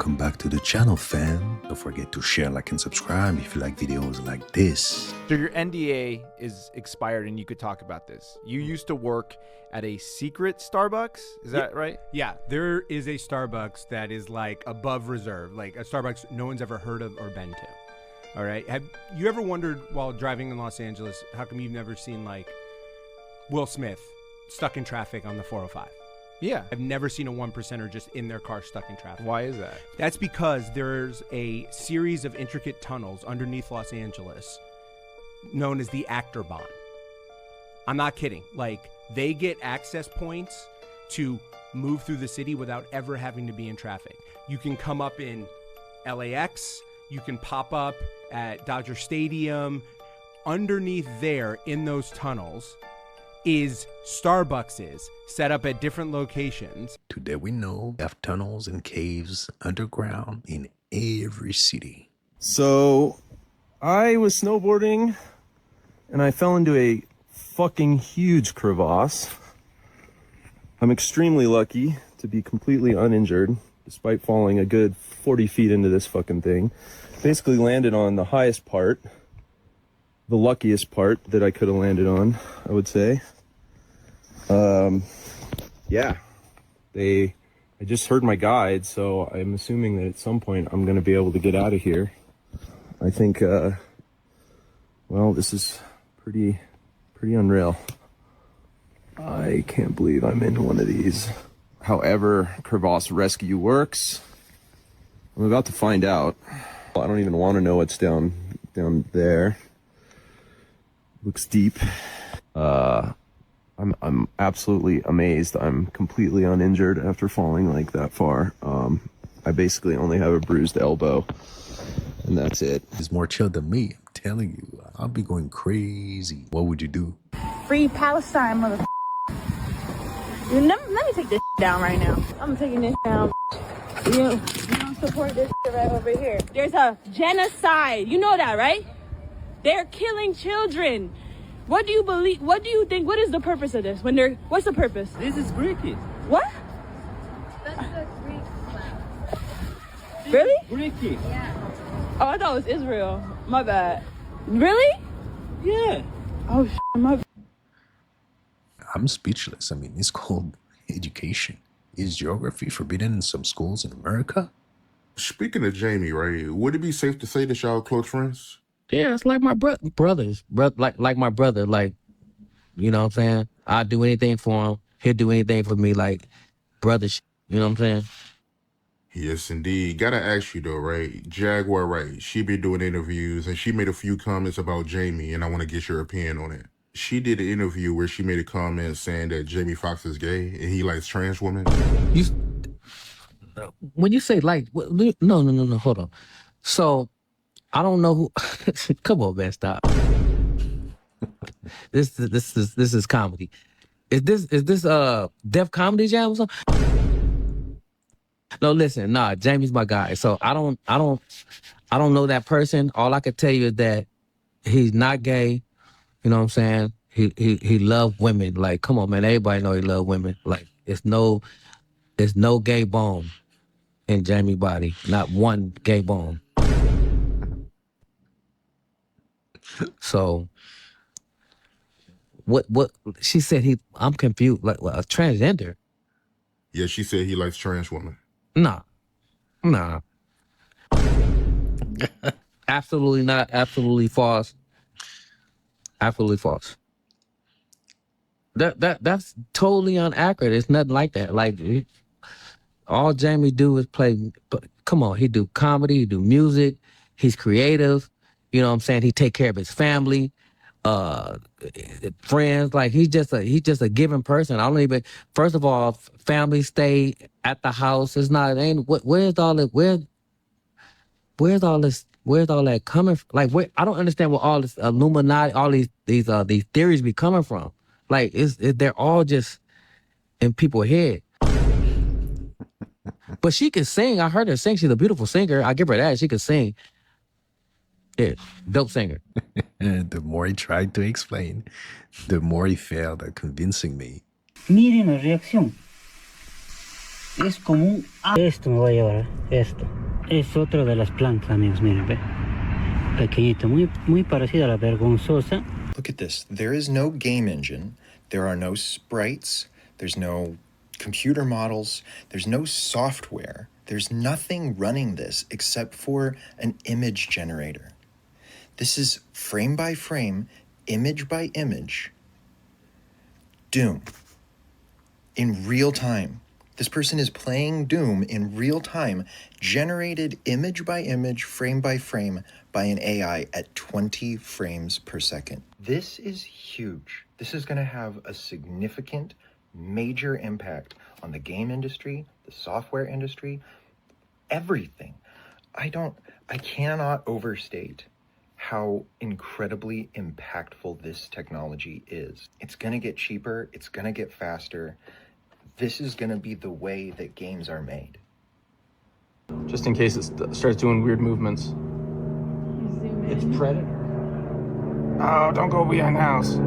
welcome back to the channel, fam. Don't forget to share, like, and subscribe if you like videos like this. So your NDA is expired and you could talk about this. You used to work at a secret Starbucks, is that right? Yeah, there is a Starbucks that is like above reserve, like a Starbucks no one's ever heard of or been to. All right, have you ever wondered while driving in Los Angeles, how come you've never seen like Will Smith stuck in traffic on the 405? Yeah. I've never seen a 1%er just in their car stuck in traffic. Why is that? That's because there's a series of intricate tunnels underneath Los Angeles known as the Actor Bond. I'm not kidding. Like, they get access points to move through the city without ever having to be in traffic. You can come up in LAX, you can pop up at Dodger Stadium. Underneath there in those tunnels is Starbucks set up at different locations. Today we know we have tunnels and caves underground in every city. So I was snowboarding and I fell into a fucking huge crevasse. I'm extremely lucky to be completely uninjured despite falling a good 40 feet into this fucking thing. Basically landed on the highest part, the luckiest part that I could have landed on, I would say. Yeah, I just heard my guide, so I'm assuming that at some point I'm going to be able to get out of here. I think, well, this is pretty unreal. I can't believe I'm in one of these. However, crevasse rescue works, I'm about to find out. I don't even want to know what's down there. Looks deep. I'm absolutely amazed. I'm completely uninjured after falling like that far. I basically only have a bruised elbow, and that's it. He's more chill than me. I'm telling you, I'll be going crazy. What would you do? Free Palestine, mother. Let me take this down right now. I'm taking this down. You don't support this right over here. There's a genocide. You know that, right? They're killing children. What do you believe? What do you think? What is the purpose of this? What's the purpose? This is Greek. What? That's the Greek flag. Really? Greek. Yeah. Oh, I thought it was Israel. My bad. Really? Yeah. Oh, my bad. I'm speechless. I mean, it's called education. Is geography forbidden in some schools in America? Speaking of Jamie, right, would it be safe to say that y'all close friends? Yeah, it's like my brothers. Like my brother. Like, you know what I'm saying? I'd do anything for him. He'll do anything for me. Like, brother you know what I'm saying? Yes, indeed. Gotta ask you though, right? Jaguar, right? She been doing interviews and she made a few comments about Jamie, and I want to get your opinion on it. She did an interview where she made a comment saying that Jamie Foxx is gay and he likes trans women. When you say like, no, hold on. So, I don't know who. Come on, man, stop. This is comedy. Is this Def Comedy Jam or something? No, listen, Jamie's my guy. So I don't know that person. All I could tell you is that he's not gay. You know what I'm saying? He loves women. Like, come on, man. Everybody know he loves women. Like, it's no gay bone in Jamie's body. Not one gay bone. So, what she said I'm confused, like a transgender. Yeah, she said he likes trans women. Nah. Absolutely not. Absolutely false. Absolutely false. That's totally inaccurate. It's nothing like that. Like, all Jamie do is play. But come on, he do comedy, he do music, he's creative. You know what I'm saying? He take care of his family, friends. Like, he's just a giving person. I don't even. First of all, family stay at the house. It's not. Where's all that? Where's all that coming from? Like, I don't understand where all this Illuminati, all these theories be coming from. Like, they're all just in people's head. But she can sing. I heard her sing. She's a beautiful singer. I give her that. She can sing. Yeah, dope singer. The more he tried to explain, the more he failed at convincing me. Miren la reacción. Es como un... Esto me voy a llevar, esto. Es otro de las plantas, amigos, miren, ve. Pequeñito, muy parecido a la vergonzosa. Look at this. There is no game engine. There are no sprites. There's no computer models. There's no software. There's nothing running this except for an image generator. This is frame by frame, image by image, Doom in real time. This person is playing Doom in real time, generated image by image, frame by frame by an AI at 20 frames per second. This is huge. This is going to have a significant, major impact on the game industry, the software industry, everything. I cannot overstate how incredibly impactful this technology is. It's going to get cheaper. It's going to get faster. This is going to be the way that games are made. Just in case it starts doing weird movements. It's Predator. Oh, don't go behind the house.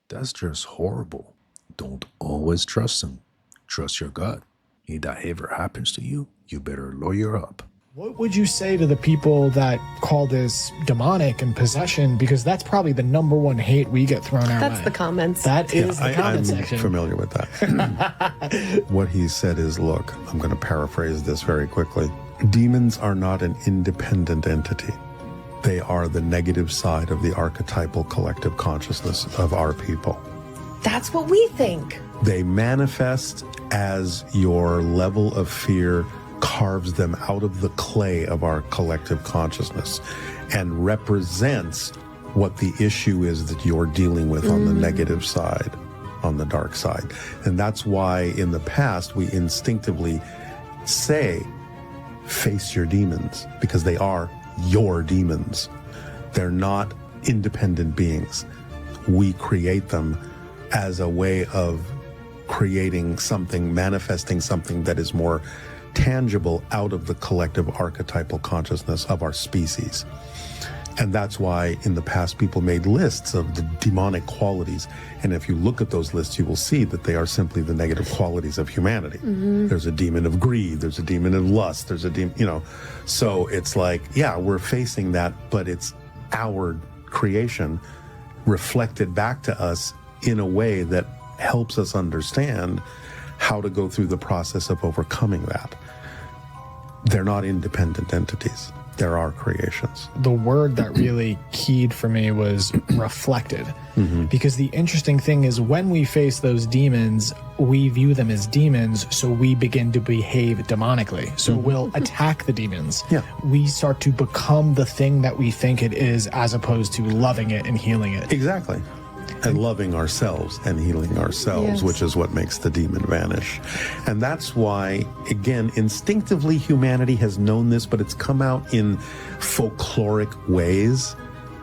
That's just horrible. Don't always trust them. Trust your gut. If that ever happens to you, you better lawyer up. What would you say to the people that call this demonic and possession? Because that's probably the number one hate we get thrown our way. That's the comments. That is the comment I'm section. familiar with that. What he said is, look, I'm going to paraphrase this very quickly. Demons are not an independent entity. They are the negative side of the archetypal collective consciousness of our people. That's what we think. They manifest as your level of fear carves them out of the clay of our collective consciousness and represents what the issue is that you're dealing with on the negative side, on the dark side. And that's why in the past we instinctively say, face your demons, because they are your demons. They're not independent beings. We create them as a way of creating something, manifesting something that is more tangible out of the collective archetypal consciousness of our species. And that's why in the past people made lists of the demonic qualities. And if you look at those lists, you will see that they are simply the negative qualities of humanity. There's a demon of greed, there's a demon of lust, there's a demon, so it's like, yeah, we're facing that, but it's our creation reflected back to us in a way that helps us understand how to go through the process of overcoming that. They're not independent entities. They're our creations. The word that really keyed for me was reflected. Because the interesting thing is when we face those demons, we view them as demons, so we begin to behave demonically. So we'll attack the demons. Yeah. We start to become the thing that we think it is as opposed to loving it and healing it. Exactly. And loving ourselves and healing ourselves, Yes. which is what makes the demon vanish. And that's why, again, instinctively humanity has known this, but it's come out in folkloric ways,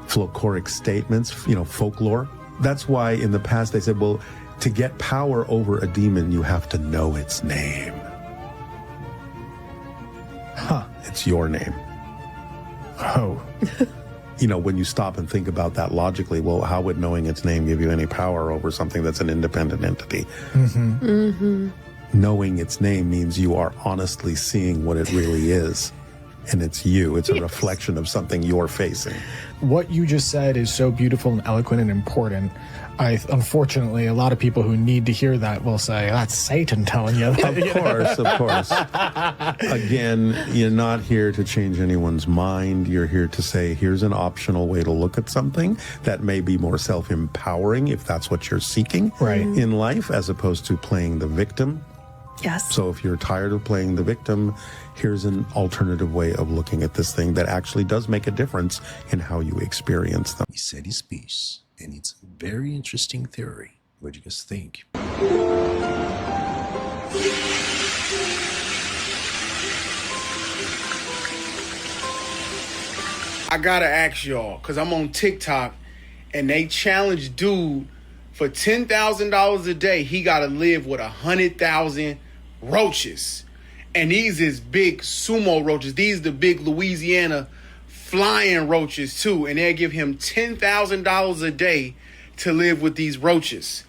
folkloric statements, folklore. That's why in the past they said, well, to get power over a demon, you have to know its name. It's your name. Oh. When you stop and think about that logically, well, how would knowing its name give you any power over something that's an independent entity? Knowing its name means you are honestly seeing what it really is. And it's you. It's a reflection of something you're facing. What you just said is so beautiful and eloquent and important. Unfortunately, a lot of people who need to hear that will say, that's Satan telling you that. Of course. Again, you're not here to change anyone's mind. You're here to say, here's an optional way to look at something that may be more self-empowering if that's what you're seeking Right. in life, as opposed to playing the victim. Yes. So if you're tired of playing the victim, here's an alternative way of looking at this thing that actually does make a difference in how you experience them. He said his piece, and it's a very interesting theory. What do you guys think? I gotta ask y'all, because I'm on TikTok, and they challenge dude for $10,000 a day. He gotta live with 100,000 roaches. And these is big sumo roaches. These the big Louisiana flying roaches too. And they give him $10,000 a day to live with these roaches.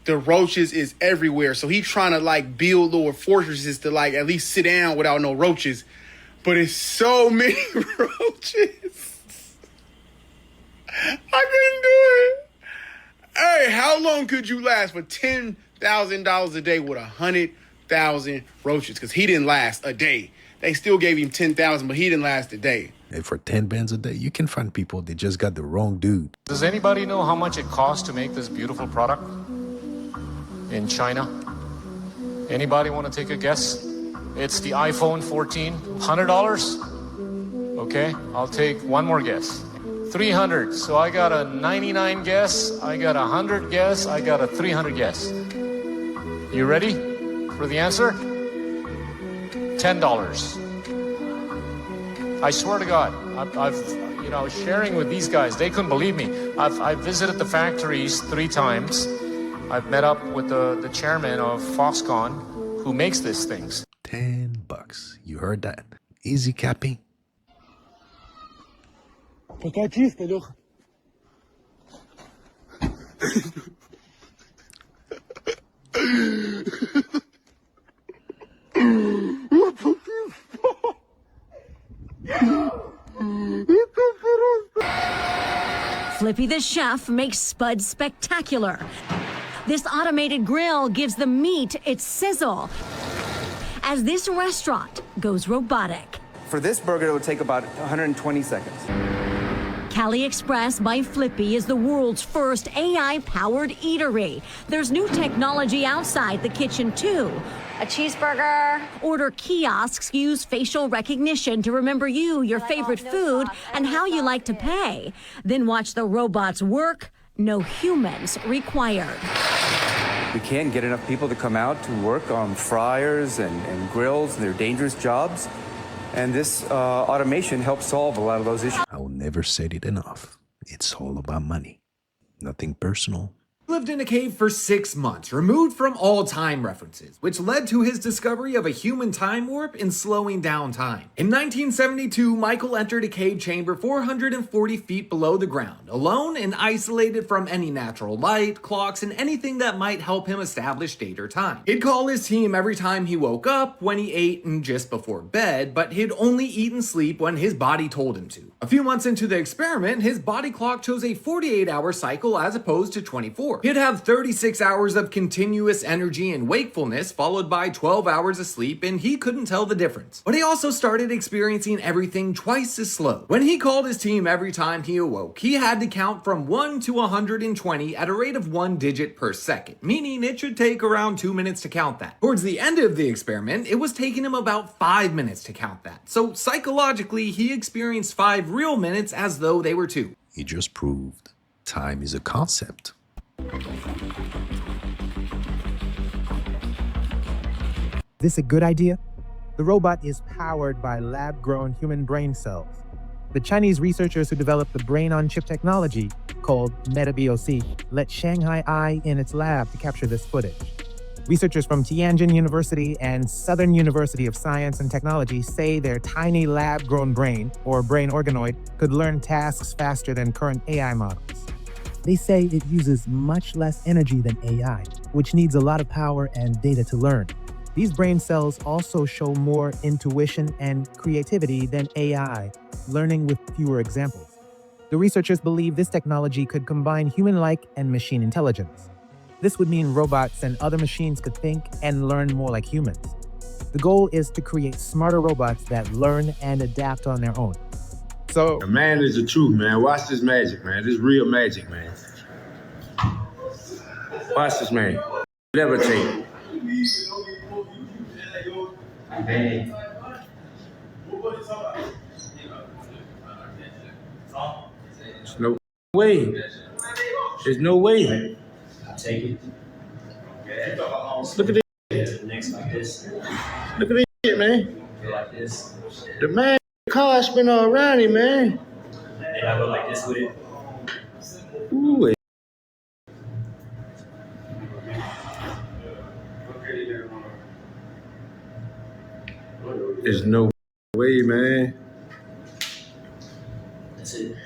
The roaches is everywhere. So he trying to like build little fortresses to like at least sit down without no roaches. But it's so many roaches. I couldn't do it. Hey, how long could you last for $10,000 a day with 100,000 roaches? Because he didn't last a day. They still gave him 10,000, but he didn't last a day. And for 10 bands a day, you can find people that just got the wrong dude. Does anybody know how much it costs to make this beautiful product in China? Anybody want to take a guess? It's the iPhone 14, $100? Okay, I'll take one more guess. 300. So I got a 99 guess, I got a 100 guess, I got a 300 guess. You ready for the answer? $10. I swear to God, I've sharing with these guys. They couldn't believe me. I've visited the factories 3 times. I've met up with the chairman of Foxconn, who makes these things. $10. You heard that? Easy, Cappy. Flippy the chef makes Spud spectacular. This automated grill gives the meat its sizzle as this restaurant goes robotic. For this burger, it would take about 120 seconds. Cali Express by Flippy is the world's first AI-powered eatery. There's new technology outside the kitchen, too. A cheeseburger. Order kiosks use facial recognition to remember you, your favorite food, and how you like to pay. Then watch the robots work. No humans required. We can't get enough people to come out to work on fryers and grills. They're dangerous jobs. And this automation helps solve a lot of those issues. I will never say it enough. It's all about money. Nothing personal. Lived in a cave for 6 months, removed from all time references, which led to his discovery of a human time warp and slowing down time. In 1972, Michael entered a cave chamber 440 feet below the ground, alone and isolated from any natural light, clocks, and anything that might help him establish date or time. He'd call his team every time he woke up, when he ate, and just before bed, but he'd only eat and sleep when his body told him to. A few months into the experiment, his body clock chose a 48-hour cycle as opposed to 24. He'd have 36 hours of continuous energy and wakefulness, followed by 12 hours of sleep, and he couldn't tell the difference. But he also started experiencing everything twice as slow. When he called his team every time he awoke, he had to count from 1 to 120 at a rate of 1 digit per second, meaning it should take around 2 minutes to count that. Towards the end of the experiment, it was taking him about 5 minutes to count that. So psychologically, he experienced 5 real minutes as though they were 2. He just proved time is a concept. This a good idea? The robot is powered by lab-grown human brain cells. The Chinese researchers who developed the brain-on-chip technology, called MetaBOC, let Shanghai Eye in its lab to capture this footage. Researchers from Tianjin University and Southern University of Science and Technology say their tiny lab-grown brain, or brain organoid, could learn tasks faster than current AI models. They say it uses much less energy than AI, which needs a lot of power and data to learn. These brain cells also show more intuition and creativity than AI, learning with fewer examples. The researchers believe this technology could combine human-like and machine intelligence. This would mean robots and other machines could think and learn more like humans. The goal is to create smarter robots that learn and adapt on their own. So, man is the truth, man. Watch this magic, man. This real magic, man. Watch this, man. Levitate. There's no way. There's no way. I take it. Look at this. Next like this. Look at this shit, man. Go like this. The man car spin all around him, man. And I go like this with it. Ooh. There's no way, man. That's it.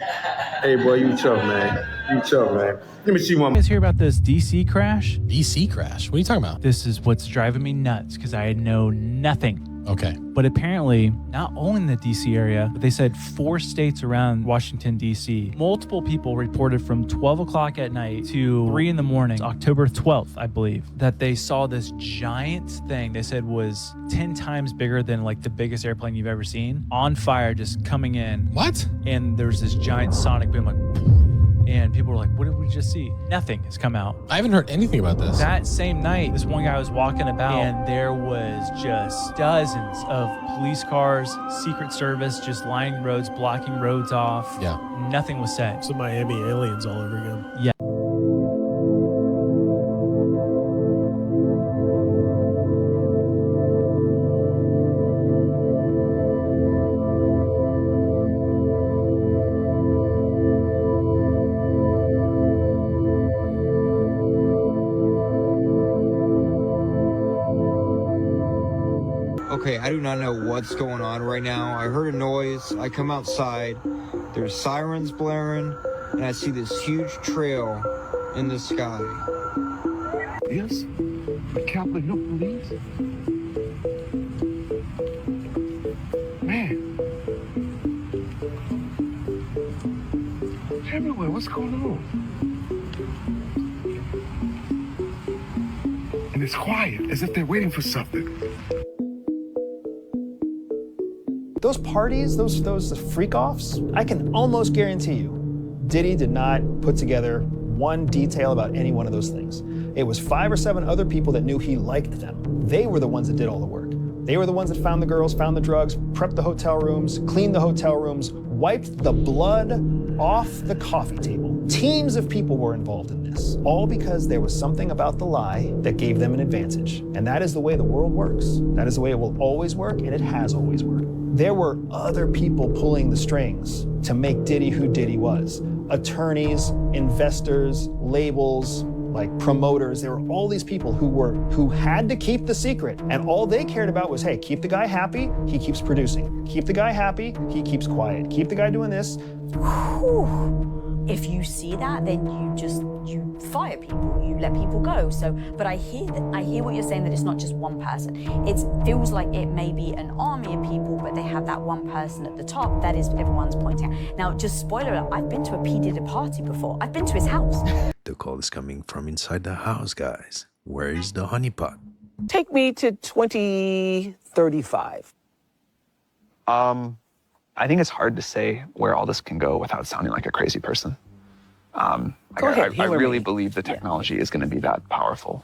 Hey, boy, you tough, man. You tough, man. Let me see one. You guys hear about this DC crash? DC crash? What are you talking about? This is what's driving me nuts because I know nothing. Okay. But apparently, not only in the DC area, but they said 4 states around Washington, DC, multiple people reported from 12 o'clock at night to 3 in the morning, October 12th, I believe, that they saw this giant thing they said was 10 times bigger than like the biggest airplane you've ever seen, on fire, just coming in. What? And there's this giant sonic boom, like, and people were like, what did we just see? Nothing has come out. I haven't heard anything about this. That same night, this one guy was walking about and there was just dozens of police cars, Secret Service, just lining roads, blocking roads off. Yeah. Nothing was said. So Miami aliens all over again. Yeah. Okay, I do not know what's going on right now. I heard a noise. I come outside. There's sirens blaring, and I see this huge trail in the sky. Yes? But Captain, no police? Man. Everywhere, what's going on? And it's quiet, as if they're waiting for something. Those parties, those freak-offs, I can almost guarantee you, Diddy did not put together one detail about any one of those things. It was 5 or 7 other people that knew he liked them. They were the ones that did all the work. They were the ones that found the girls, found the drugs, prepped the hotel rooms, cleaned the hotel rooms, wiped the blood off the coffee table. Teams of people were involved in this, all because there was something about the lie that gave them an advantage. And that is the way the world works. That is the way it will always work, and it has always worked. There were other people pulling the strings to make Diddy who Diddy was. Attorneys, investors, labels, like promoters. There were all these people who had to keep the secret, and all they cared about was, hey, keep the guy happy, he keeps producing. Keep the guy happy, he keeps quiet. Keep the guy doing this. Whew. If you see that, then you fire people, you let people go. So, but I hear what you're saying, that it's not just one person. It feels like it may be an army of people, but they have that one person at the top that is everyone's pointing at. Now, just spoiler alert, I've been to a P. Diddy party before. I've been to his house. The call is coming from inside the house, guys. Where is the honeypot? Take me to 2035. I think it's hard to say where all this can go without sounding like a crazy person. Go ahead, I really believe the technology is going to be that powerful.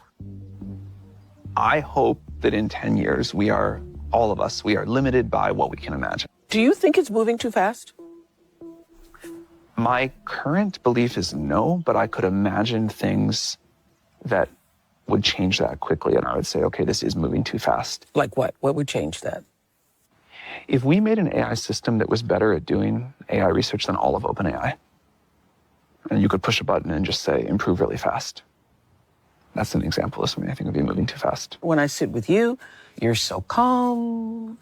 I hope that in 10 years, all of us, we are limited by what we can imagine. Do you think it's moving too fast? My current belief is no, but I could imagine things that would change that quickly. And I would say, okay, this is moving too fast. Like what? What would change that? If we made an AI system that was better at doing AI research than all of OpenAI, and you could push a button and just say, improve really fast. That's an example of something I think would be moving too fast. When I sit with you, you're so calm,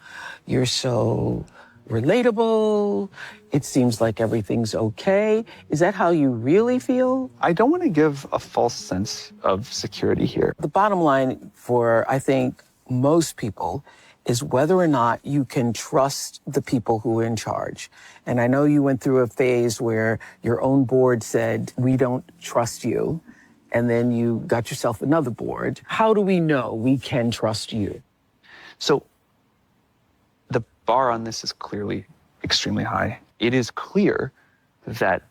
you're so relatable, it seems like everything's okay. Is that how you really feel? I don't want to give a false sense of security here. The bottom line for, I think, most people is whether or not you can trust the people who are in charge. And I know you went through a phase where your own board said, we don't trust you. And then you got yourself another board. How do we know we can trust you? So the bar on this is clearly extremely high. It is clear that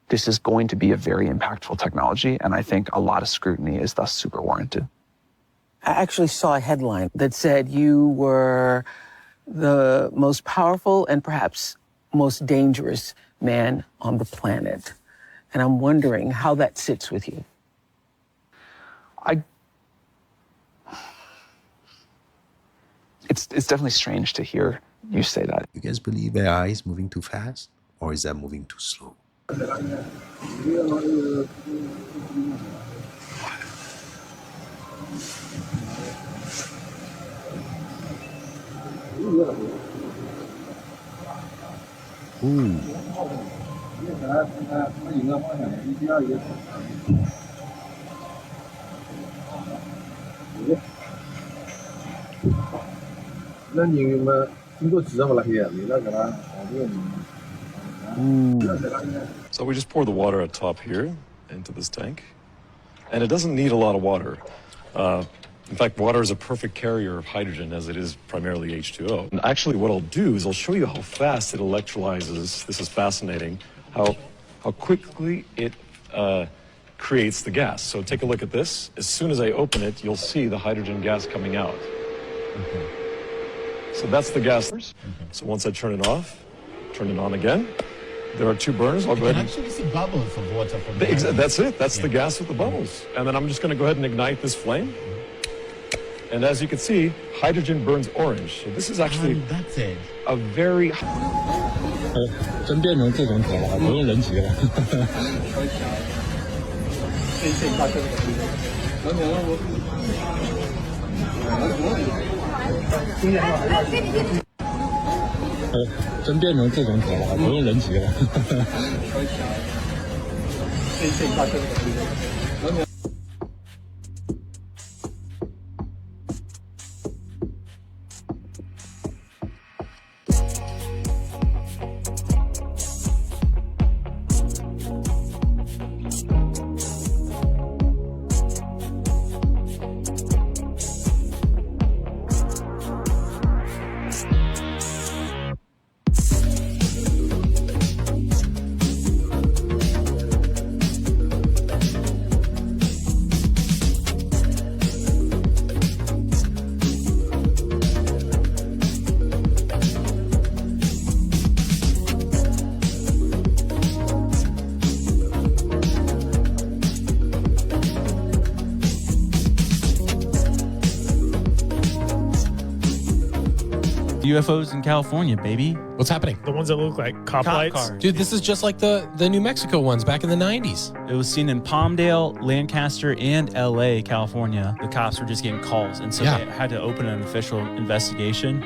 this is going to be a very impactful technology. And I think a lot of scrutiny is thus super warranted. I actually saw a headline that said you were the most powerful and perhaps most dangerous man on the planet. And I'm wondering how that sits with you. It's definitely strange to hear you say that. You guys believe AI is moving too fast, or is that moving too slow? Ooh. So we just pour the water at top here into this tank, and it doesn't need a lot of water. In fact, water is a perfect carrier of hydrogen, as it is primarily H2O. And actually what I'll do is I'll show you how fast it electrolyzes. This is fascinating, how quickly it creates the gas. So take a look at this. As soon as I open it, you'll see the hydrogen gas coming out. So that's the gas. So once I turn it off, turn it on again, there are two burners. I'll go ahead and... actually see bubbles of water from That's it. That's the gas with the bubbles. And then I'm just going to go ahead and ignite this flame. And as you can see, hydrogen burns orange. So this is actually that's it. A very... 真变成这种铁了，不用人骑了。真变成这种铁了，不用人骑了。UFOs in California, baby. What's happening? The ones that look like cop lights? cars. Dude, this is just like the New Mexico ones back in the 90s. It was seen in Palmdale, Lancaster, and LA, California. The cops were just getting calls, and so they had to open an official investigation.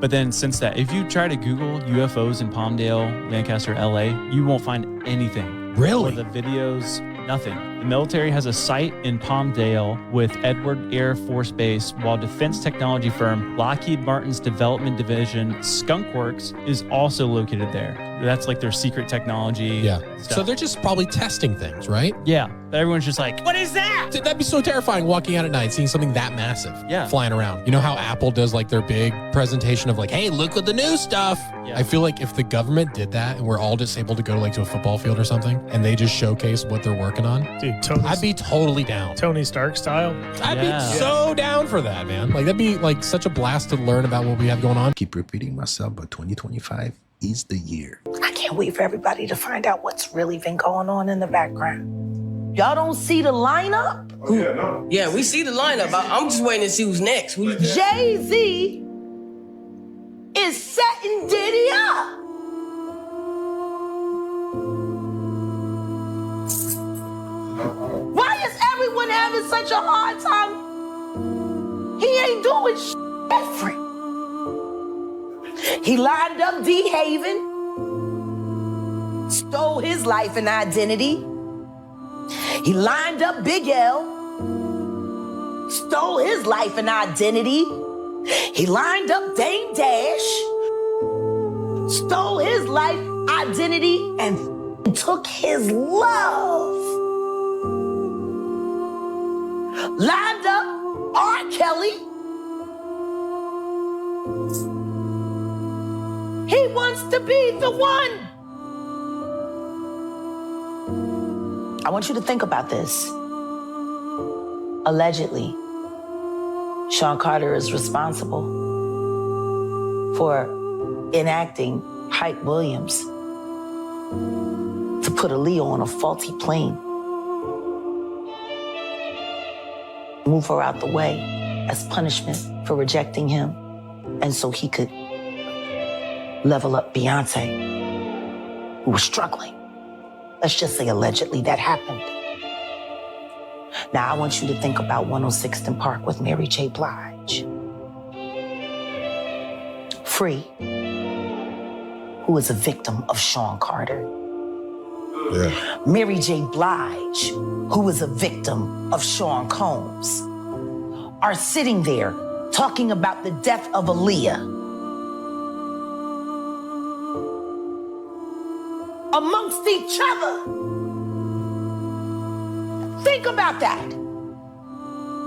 But then since that, if you try to Google UFOs in Palmdale, Lancaster, LA, you won't find anything. Really? Or the videos, nothing. The military has a site in Palmdale with Edward Air Force Base, while defense technology firm Lockheed Martin's development division, Skunk Works, is also located there. That's like their secret technology. Stuff. So they're just probably testing things, right? Yeah. But everyone's just like, what is that? Dude, that'd be so terrifying walking out at night, seeing something that massive flying around. You know how Apple does like their big presentation of like, hey, look at the new stuff. I feel like if the government did that and we're all just able to go to a football field or something and they just showcase what they're working on, dude, I'd be totally down. Tony Stark style. I'd be so down for that, man. Like that'd be like such a blast to learn about what we have going on. Keep repeating myself, but 2025 is the year. I can't wait for everybody to find out what's really been going on in the background. Y'all don't see the lineup? Yeah, we see the lineup. I'm just waiting to see who's next. Jay-Z is setting Diddy up. Why is everyone having such a hard time? He ain't doing different. He lined up D. Haven, stole his life and identity. He lined up Big L, stole his life and identity. He lined up Dame Dash, stole his life, identity, and took his love. Lined up R. Kelly. He wants to be the one. I want you to think about this. Allegedly, Sean Carter is responsible for enacting Hype Williams to put Aaliyah on a faulty plane. Move her out the way as punishment for rejecting him, and so he could level up Beyonce, who was struggling. Let's just say allegedly that happened. Now I want you to think about 106th and Park with Mary J. Blige. Free, who was a victim of Sean Carter. Yeah. Mary J. Blige, who was a victim of Sean Combs, are sitting there talking about the death of Aaliyah amongst each other. Think about that.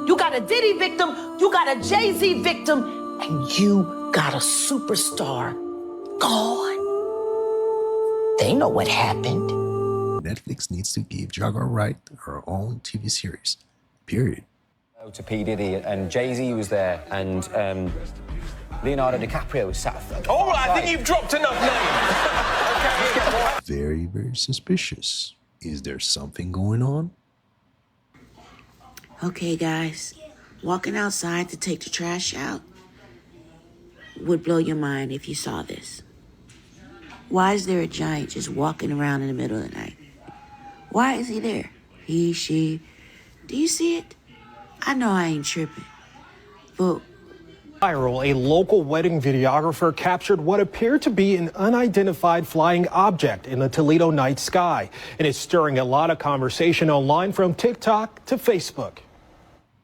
You got a Diddy victim, you got a Jay-Z victim, and you got a superstar gone. They know what happened. Netflix needs to give Jaguar Wright her own TV series. Period. To P.30 and Jay-Z was there, and Leonardo DiCaprio was sat. All right, I think you've dropped enough names. Very, very suspicious. Is there something going on? Okay, guys, walking outside to take the trash out would blow your mind if you saw this. Why is there a giant just walking around in the middle of the night? Why is he there? He, she. Do you see it? I know I ain't tripping, but... Viral, a local wedding videographer captured what appeared to be an unidentified flying object in the Toledo night sky. And it's stirring a lot of conversation online from TikTok to Facebook.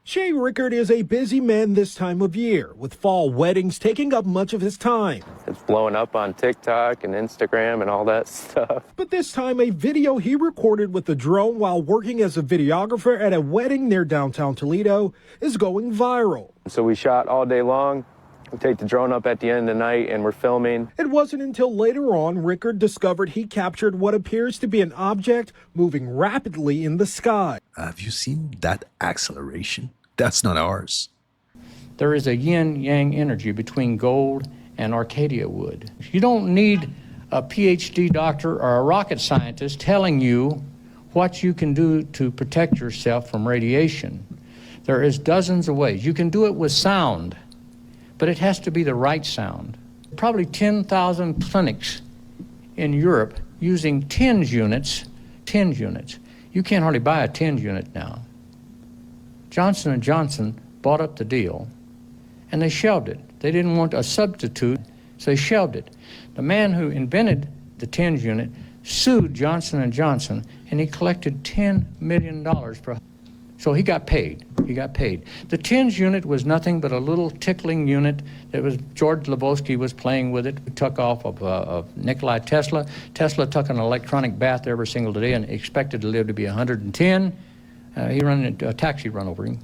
Shay Rickard is a busy man this time of year, with fall weddings taking up much of his time. It's blowing up on TikTok and Instagram and all that stuff. But this time, a video he recorded with a drone while working as a videographer at a wedding near downtown Toledo is going viral. So we shot all day long. We take the drone up at the end of the night and we're filming. It wasn't until later on Rickard discovered he captured what appears to be an object moving rapidly in the sky. Have you seen that acceleration? That's not ours. There is a yin-yang energy between gold and Arcadia wood. You don't need a PhD doctor or a rocket scientist telling you what you can do to protect yourself from radiation. There is dozens of ways. You can do it with sound, but it has to be the right sound. Probably 10,000 clinics in Europe using TENS units. You can't hardly buy a TENS unit now. Johnson & Johnson bought up the deal, and they shelved it. They didn't want a substitute, so they shelved it. The man who invented the TENS unit sued Johnson & Johnson, and he collected $10 million for. So he got paid. The TENS unit was nothing but a little tickling unit that was George Lebowski was playing with it. It took off of Nikola Tesla. Tesla took an electronic bath every single day and expected to live to be 110. He ran a taxi run over him,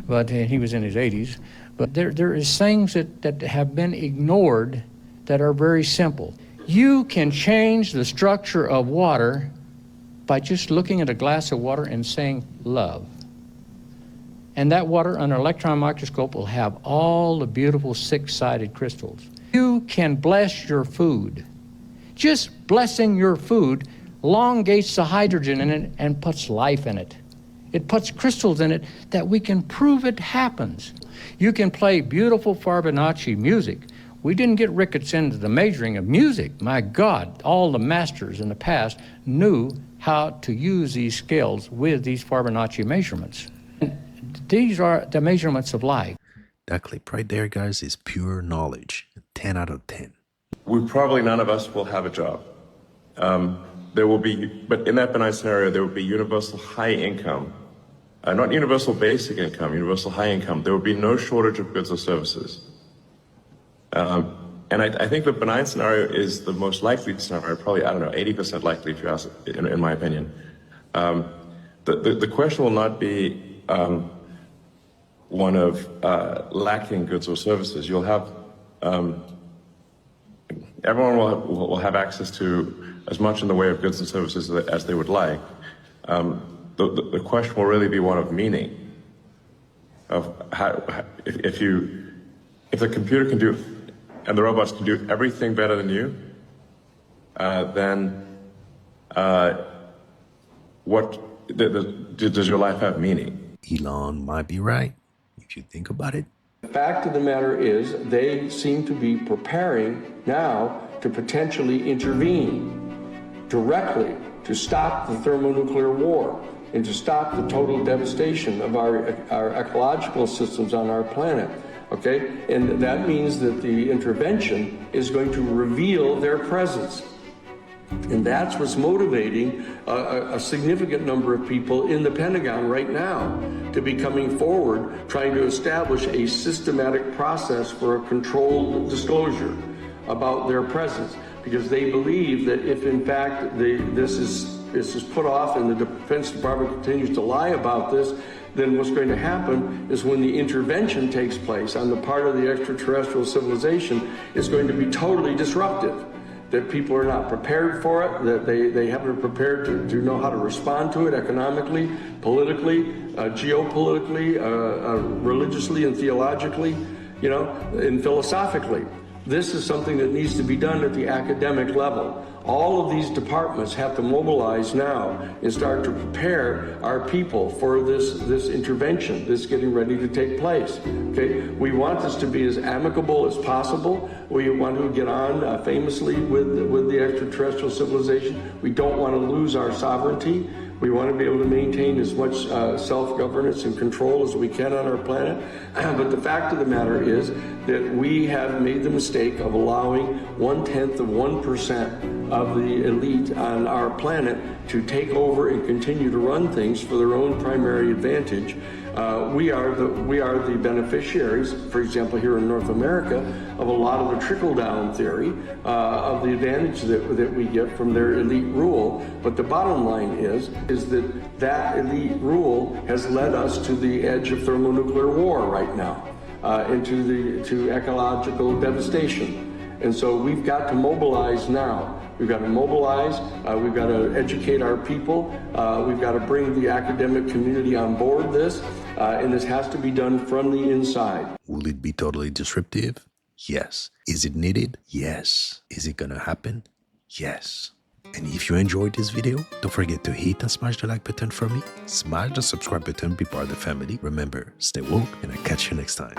but he was in his 80s. But there is things that have been ignored that are very simple. You can change the structure of water by just looking at a glass of water and saying love. And that water under an electron microscope will have all the beautiful six-sided crystals. You can bless your food. Just blessing your food elongates the hydrogen in it and puts life in it. It puts crystals in it that we can prove it happens. You can play beautiful Fibonacci music. We didn't get Ricketts into the measuring of music. My God, all the masters in the past knew how to use these scales with these Fibonacci measurements. These are the measurements of life. That clip right there, guys, is pure knowledge. 10 out of 10. Probably none of us will have a job. There will be, but in that benign scenario, there will be universal high income, not universal basic income, universal high income. There will be no shortage of goods or services. And I think the benign scenario is the most likely scenario, probably, 80% likely if you ask, in my opinion. The question will not be one of lacking goods or services. You'll have, everyone will have access to as much in the way of goods and services as they would like. The question will really be one of meaning. of how, if the computer can do, and the robots can do everything better than you, then what does your life have meaning? Elon might be right, if you think about it. The fact of the matter is, they seem to be preparing now to potentially intervene directly to stop the thermonuclear war and to stop the total devastation of our ecological systems on our planet. Okay? And that means that the intervention is going to reveal their presence. And that's what's motivating a significant number of people in the Pentagon right now to be coming forward, trying to establish a systematic process for a controlled disclosure about their presence. Because they believe that if in fact this is put off and the Defense Department continues to lie about this, then what's going to happen is when the intervention takes place on the part of the extraterrestrial civilization, it's going to be totally disruptive. That people are not prepared for it, that they haven't prepared to know how to respond to it economically, politically, geopolitically, religiously and theologically, you know, and philosophically. This is something that needs to be done at the academic level. All of these departments have to mobilize now and start to prepare our people for this intervention that's getting ready to take place. Okay, we want this to be as amicable as possible. We want to get on famously with the extraterrestrial civilization. We don't want to lose our sovereignty. We want to be able to maintain as much self-governance and control as we can on our planet. But the fact of the matter is that we have made the mistake of allowing 0.1% of the elite on our planet to take over and continue to run things for their own primary advantage. We are the beneficiaries, for example, here in North America, of a lot of the trickle-down theory of the advantage that we get from their elite rule. But the bottom line is that elite rule has led us to the edge of thermonuclear war right now, to ecological devastation. And so we've got to mobilize now. We've got to mobilize, we've got to educate our people, we've got to bring the academic community on board this, and this has to be done from the inside. Will it be totally disruptive? Yes. Is it needed? Yes. Is it gonna happen? Yes. And if you enjoyed this video, don't forget to hit and smash the like button for me, smash the subscribe button, be part of the family. Remember, stay woke, and I'll catch you next time.